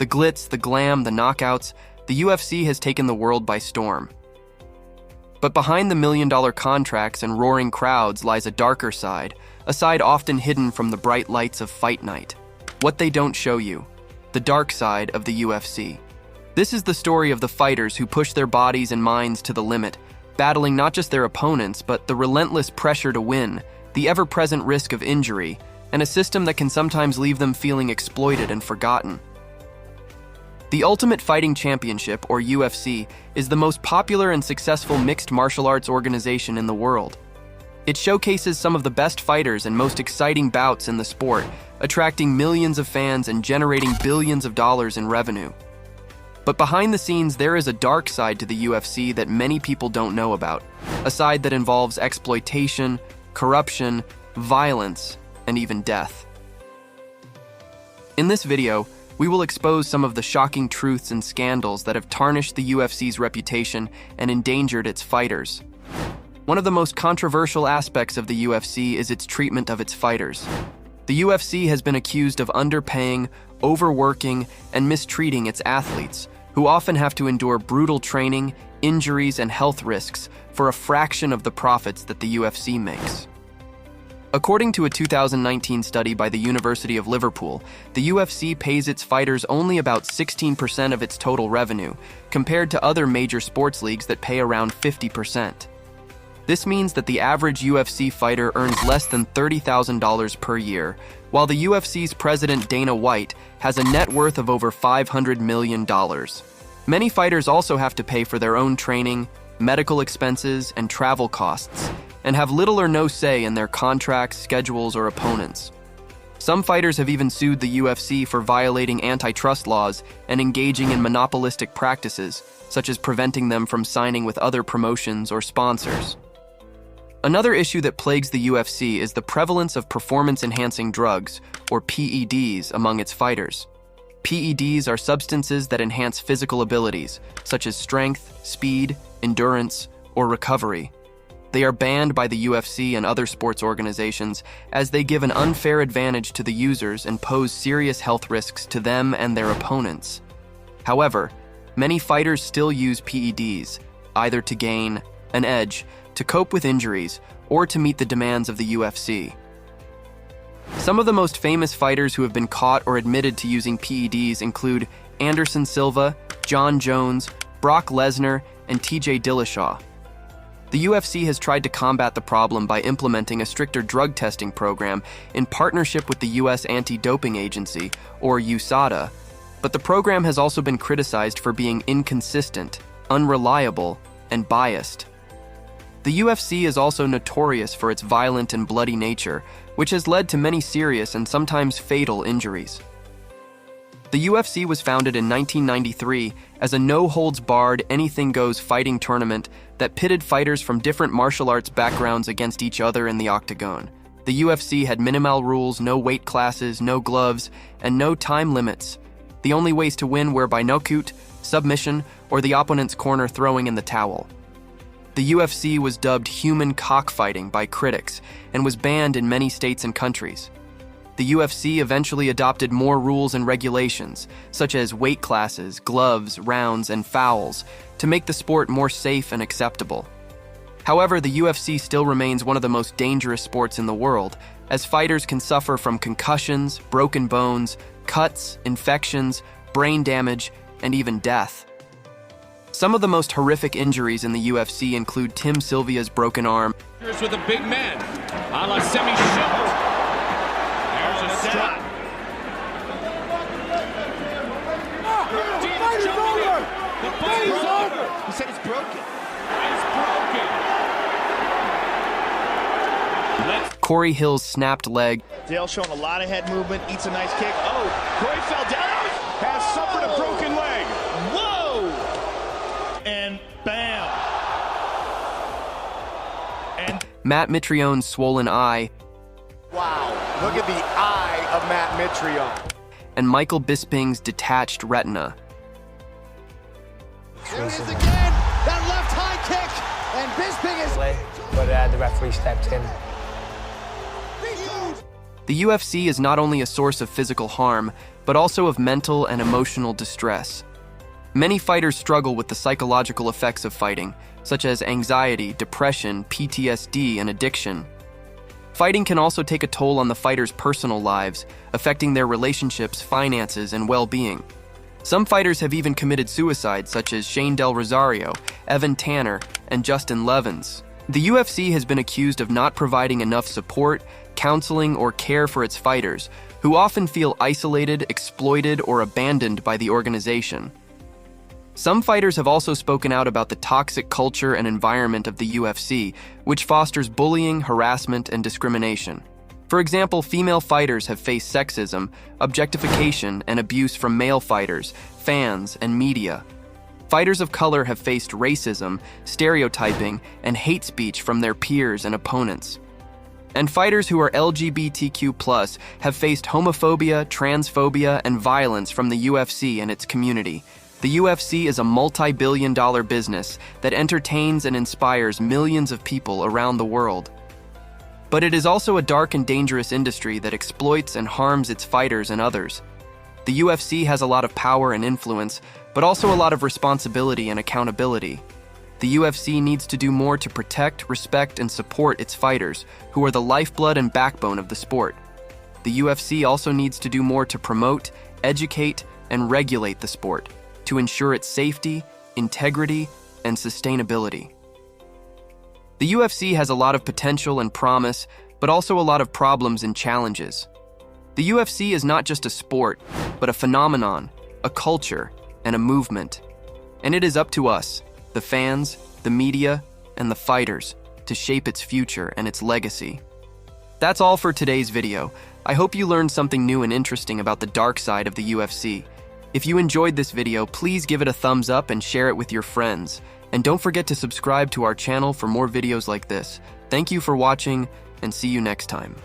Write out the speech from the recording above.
The glitz, the glam, the knockouts, the UFC has taken the world by storm. But behind the million-dollar contracts and roaring crowds lies a darker side, a side often hidden from the bright lights of fight night. What they don't show you, the dark side of the UFC. This is the story of the fighters who push their bodies and minds to the limit, battling not just their opponents, but the relentless pressure to win, the ever-present risk of injury, and a system that can sometimes leave them feeling exploited and forgotten. The Ultimate Fighting Championship, or UFC, is the most popular and successful mixed martial arts organization in the world. It showcases some of the best fighters and most exciting bouts in the sport, attracting millions of fans and generating billions of dollars in revenue. But behind the scenes, there is a dark side to the UFC that many people don't know about, a side that involves exploitation, corruption, violence, and even death. In this video, we will expose some of the shocking truths and scandals that have tarnished the UFC's reputation and endangered its fighters. One of the most controversial aspects of the UFC is its treatment of its fighters. The UFC has been accused of underpaying, overworking, and mistreating its athletes, who often have to endure brutal training, injuries, and health risks for a fraction of the profits that the UFC makes. According to a 2019 study by the University of Liverpool, the UFC pays its fighters only about 16% of its total revenue, compared to other major sports leagues that pay around 50%. This means that the average UFC fighter earns less than $30,000 per year, while the UFC's president Dana White has a net worth of over $500 million. Many fighters also have to pay for their own training, medical expenses, and travel costs, and have little or no say in their contracts, schedules, or opponents. Some fighters have even sued the UFC for violating antitrust laws and engaging in monopolistic practices, such as preventing them from signing with other promotions or sponsors. Another issue that plagues the UFC is the prevalence of performance-enhancing drugs, or PEDs, among its fighters. PEDs are substances that enhance physical abilities, such as strength, speed, endurance, or recovery. They are banned by the UFC and other sports organizations as they give an unfair advantage to the users and pose serious health risks to them and their opponents. However, many fighters still use PEDs, either to gain an edge, to cope with injuries, or to meet the demands of the UFC. Some of the most famous fighters who have been caught or admitted to using PEDs include Anderson Silva, John Jones, Brock Lesnar, and TJ Dillashaw. The UFC has tried to combat the problem by implementing a stricter drug testing program in partnership with the US Anti-Doping Agency, or USADA, but the program has also been criticized for being inconsistent, unreliable, and biased. The UFC is also notorious for its violent and bloody nature, which has led to many serious and sometimes fatal injuries. The UFC was founded in 1993 as a no-holds-barred, anything-goes fighting tournament that pitted fighters from different martial arts backgrounds against each other in the octagon. The UFC had minimal rules, no weight classes, no gloves, and no time limits. The only ways to win were by knockout, submission, or the opponent's corner throwing in the towel. The UFC was dubbed human cockfighting by critics and was banned in many states and countries. The UFC eventually adopted more rules and regulations, such as weight classes, gloves, rounds, and fouls, to make the sport more safe and acceptable. However, the UFC still remains one of the most dangerous sports in the world, as fighters can suffer from concussions, broken bones, cuts, infections, brain damage, and even death. Some of the most horrific injuries in the UFC include Tim Sylvia's broken arm, with a big man, a la semi-show. There's a strike. The fight is over. He said it's broken. It's broken. Corey Hill's snapped leg, Dale showing a lot of head movement, eats a nice kick. Oh, Corey fell down, has suffered a broken leg. Whoa! And bam. And Matt Mitrione's swollen eye, Wow, look at the eye of Matt Mitrione. and Michael Bisping's detached retina. There it is again, that left high kick, and Bisping is... But the referee stepped in. The UFC is not only a source of physical harm, but also of mental and emotional distress. Many fighters struggle with the psychological effects of fighting, such as anxiety, depression, PTSD, and addiction. Fighting can also take a toll on the fighters' personal lives, affecting their relationships, finances, and well-being. Some fighters have even committed suicide, such as Shane Del Rosario, Evan Tanner, and Justin Levens. The UFC has been accused of not providing enough support, counseling, or care for its fighters, who often feel isolated, exploited, or abandoned by the organization. Some fighters have also spoken out about the toxic culture and environment of the UFC, which fosters bullying, harassment, and discrimination. For example, female fighters have faced sexism, objectification, and abuse from male fighters, fans, and media. Fighters of color have faced racism, stereotyping, and hate speech from their peers and opponents. And fighters who are LGBTQ+ have faced homophobia, transphobia, and violence from the UFC and its community. The UFC is a multi-billion-dollar business that entertains and inspires millions of people around the world. But it is also a dark and dangerous industry that exploits and harms its fighters and others. The UFC has a lot of power and influence, but also a lot of responsibility and accountability. The UFC needs to do more to protect, respect, and support its fighters, who are the lifeblood and backbone of the sport. The UFC also needs to do more to promote, educate, and regulate the sport, to ensure its safety, integrity, and sustainability. The UFC has a lot of potential and promise, but also a lot of problems and challenges. The UFC is not just a sport, but a phenomenon, a culture, and a movement. And it is up to us, the fans, the media, and the fighters, to shape its future and its legacy. That's all for today's video. I hope you learned something new and interesting about the dark side of the UFC. If you enjoyed this video, please give it a thumbs up and share it with your friends. And don't forget to subscribe to our channel for more videos like this. Thank you for watching, and see you next time.